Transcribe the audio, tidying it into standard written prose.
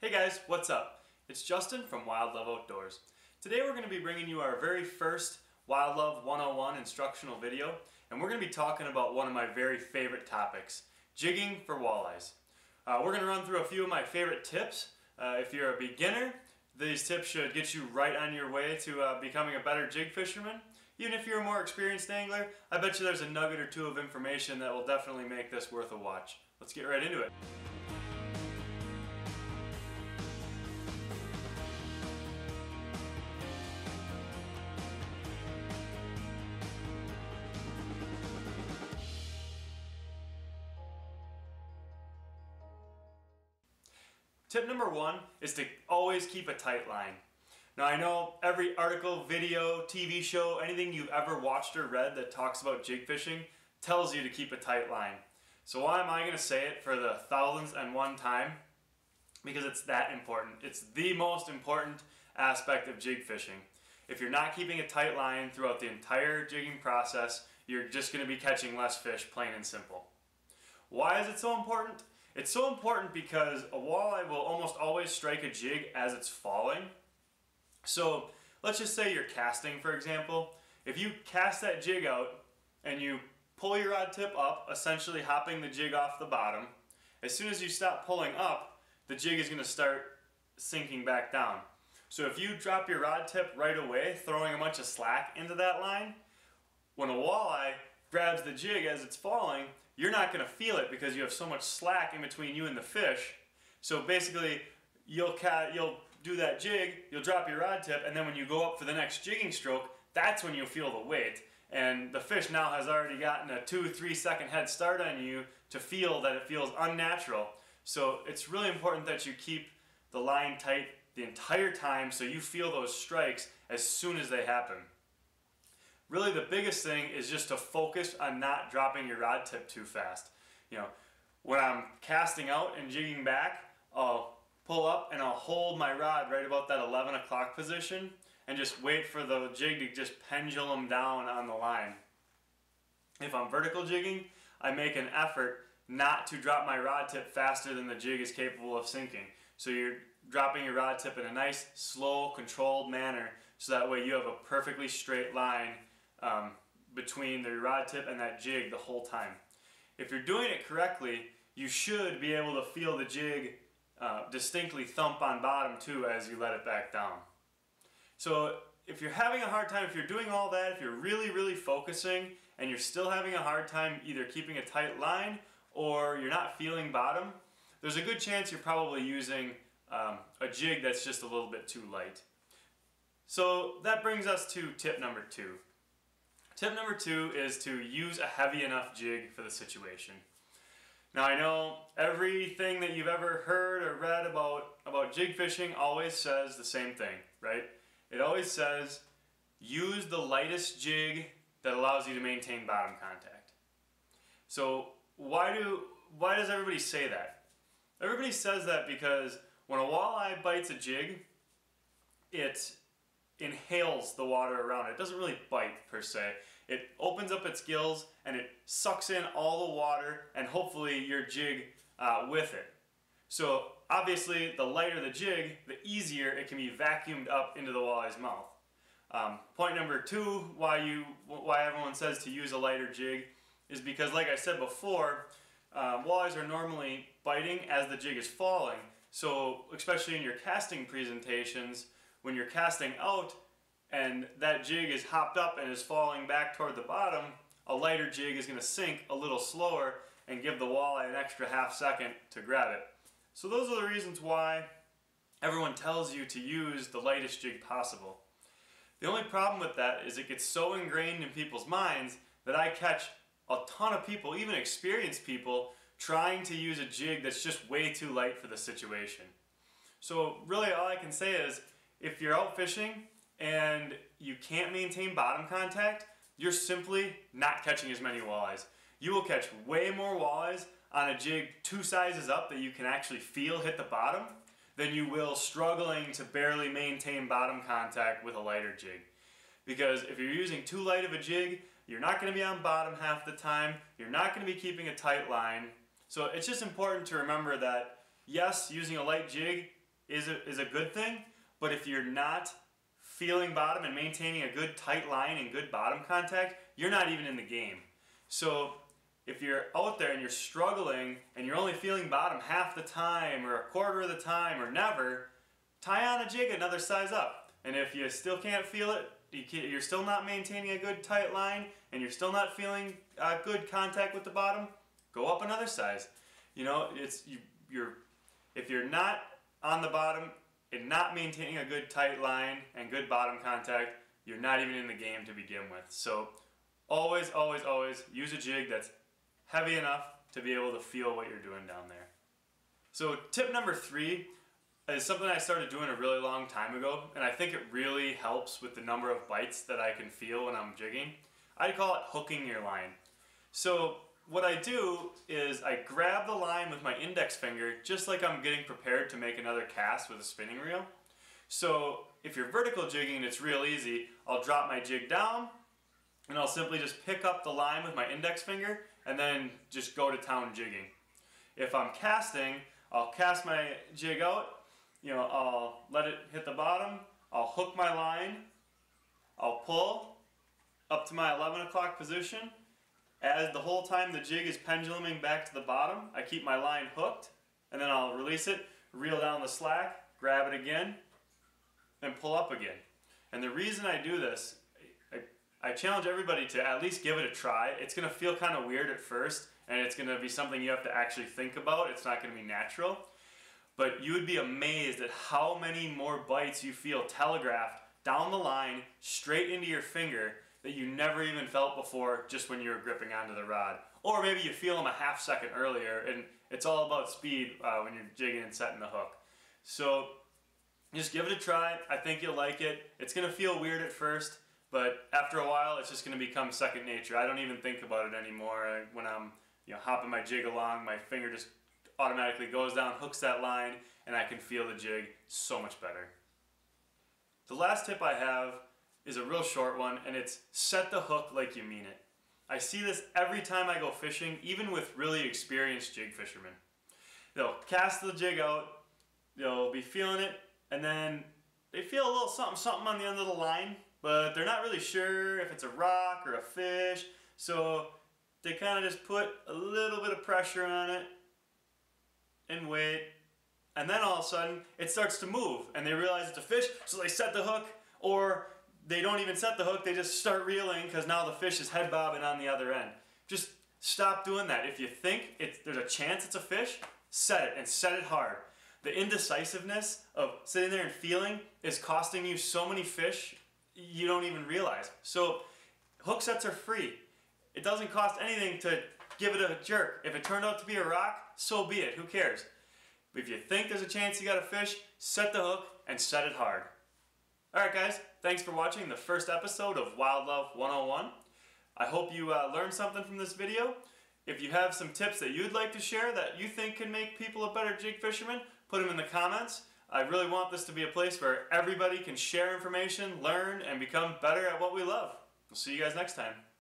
Hey guys, what's up? It's Justin from Wild Love Outdoors. Today we're going to be bringing you our very first Wild Love 101 instructional video, and we're going to be talking about one of my very favorite topics, jigging for walleyes. We're going to run through a few of my favorite tips. If you're a beginner, these tips should get you right on your way to becoming a better jig fisherman. Even if you're a more experienced angler, I bet you there's a nugget or two of information that will definitely make this worth a watch. Let's get right into it. Tip number one is to always keep a tight line. Now I know every article, video, TV show, anything you've ever watched or read that talks about jig fishing tells you to keep a tight line. So why am I going to say it for the thousandth and one time? Because it's that important. It's the most important aspect of jig fishing. If you're not keeping a tight line throughout the entire jigging process, you're just going to be catching less fish, plain and simple. Why is it so important? It's so important because a walleye will almost always strike a jig as it's falling. So let's just say you're casting, for example. If you cast that jig out and you pull your rod tip up, essentially hopping the jig off the bottom, as soon as you stop pulling up, the jig is going to start sinking back down. So if you drop your rod tip right away, throwing a bunch of slack into that line, when a walleye grabs the jig as it's falling, you're not going to feel it because you have so much slack in between you and the fish. So basically, you'll do that jig, you'll drop your rod tip, and then when you go up for the next jigging stroke, that's when you'll feel the weight. And the fish now has already gotten a 2-3 second head start on you to feel that it feels unnatural. So it's really important that you keep the line tight the entire time so you feel those strikes as soon as they happen. Really the biggest thing is just to focus on not dropping your rod tip too fast. You know, when I'm casting out and jigging back, I'll pull up and I'll hold my rod right about that 11 o'clock position and just wait for the jig to just pendulum down on the line. If I'm vertical jigging, I make an effort not to drop my rod tip faster than the jig is capable of sinking. So you're dropping your rod tip in a nice, slow, controlled manner so that way you have a perfectly straight line between the rod tip and that jig the whole time. If you're doing it correctly, you should be able to feel the jig distinctly thump on bottom too as you let it back down. So if you're having a hard time, if you're doing all that, if you're really focusing and you're still having a hard time either keeping a tight line or you're not feeling bottom, there's a good chance you're probably using a jig that's just a little bit too light. So that brings us to tip number two. Tip number two is to use a heavy enough jig for the situation. Now I know everything that you've ever heard or read about jig fishing always says the same thing, right? It always says use the lightest jig that allows you to maintain bottom contact. So why does everybody say that? Everybody says that because when a walleye bites a jig, it inhales the water around it. It doesn't really bite per se. It opens up its gills and it sucks in all the water and hopefully your jig with it. So obviously the lighter the jig, the easier it can be vacuumed up into the walleye's mouth. Point number two, why everyone says to use a lighter jig is because, like I said before, walleyes are normally biting as the jig is falling. So especially in your casting presentations, when you're casting out and that jig is hopped up and is falling back toward the bottom, a lighter jig is going to sink a little slower and give the walleye an extra half second to grab it. So those are the reasons why everyone tells you to use the lightest jig possible. The only problem with that is it gets so ingrained in people's minds that I catch a ton of people, even experienced people, trying to use a jig that's just way too light for the situation. So really all I can say is, if you're out fishing and you can't maintain bottom contact, you're simply not catching as many walleyes. You will catch way more walleyes on a jig 2 sizes up that you can actually feel hit the bottom than you will struggling to barely maintain bottom contact with a lighter jig. Because if you're using too light of a jig, you're not going to be on bottom half the time, you're not going to be keeping a tight line. So it's just important to remember that yes, using a light jig is a good thing, but if you're not feeling bottom and maintaining a good tight line and good bottom contact, you're not even in the game. So if you're out there and you're struggling and you're only feeling bottom half the time or a quarter of the time or never, tie on a jig another size up. And if you still can't feel it, you're still not maintaining a good tight line and you're still not feeling good contact with the bottom, go up another size. You know, if you're not on the bottom and not maintaining a good tight line and good bottom contact, you're not even in the game to begin with. So always, always, always use a jig that's heavy enough to be able to feel what you're doing down there. So tip number 3 is something I started doing a really long time ago, and I think it really helps with the number of bites that I can feel when I'm jigging. I call it hooking your line. So what I do is I grab the line with my index finger just like I'm getting prepared to make another cast with a spinning reel. So if you're vertical jigging, it's real easy. I'll drop my jig down and I'll simply just pick up the line with my index finger and then just go to town jigging. If I'm casting, I'll cast my jig out, you know, I'll let it hit the bottom, I'll hook my line, I'll pull up to my 11 o'clock position. As the whole time the jig is penduluming back to the bottom, I keep my line hooked, and then I'll release it, reel down the slack, grab it again, and pull up again. And the reason I do this, I challenge everybody to at least give it a try. It's going to feel kind of weird at first, and it's going to be something you have to actually think about. It's not going to be natural. But you would be amazed at how many more bites you feel telegraphed down the line, straight into your finger, that you never even felt before just when you were gripping onto the rod. Or maybe you feel them a half second earlier, and it's all about speed when you're jigging and setting the hook. So just give it a try. I think you'll like it. It's going to feel weird at first, but after a while it's just going to become second nature. I don't even think about it anymore. When I'm hopping my jig along, my finger just automatically goes down, hooks that line, and I can feel the jig so much better. The last tip I have is a real short one, and it's set the hook like you mean it. I see this every time I go fishing, even with really experienced jig fishermen. They'll cast the jig out, they'll be feeling it, and then they feel a little something on the end of the line, but they're not really sure if it's a rock or a fish, so they kind of just put a little bit of pressure on it and wait, and then all of a sudden it starts to move, and they realize it's a fish, so they set the hook, or they don't even set the hook, they just start reeling because now the fish is head bobbing on the other end. Just stop doing that. If you think there's a chance it's a fish, set it, and set it hard. The indecisiveness of sitting there and feeling is costing you so many fish you don't even realize. So hook sets are free. It doesn't cost anything to give it a jerk. If it turned out to be a rock, so be it. Who cares? But if you think there's a chance you got a fish, set the hook and set it hard. Alright guys, thanks for watching the first episode of Wild Love 101. I hope you learned something from this video. If you have some tips that you'd like to share that you think can make people a better jig fisherman, put them in the comments. I really want this to be a place where everybody can share information, learn, and become better at what we love. We'll see you guys next time.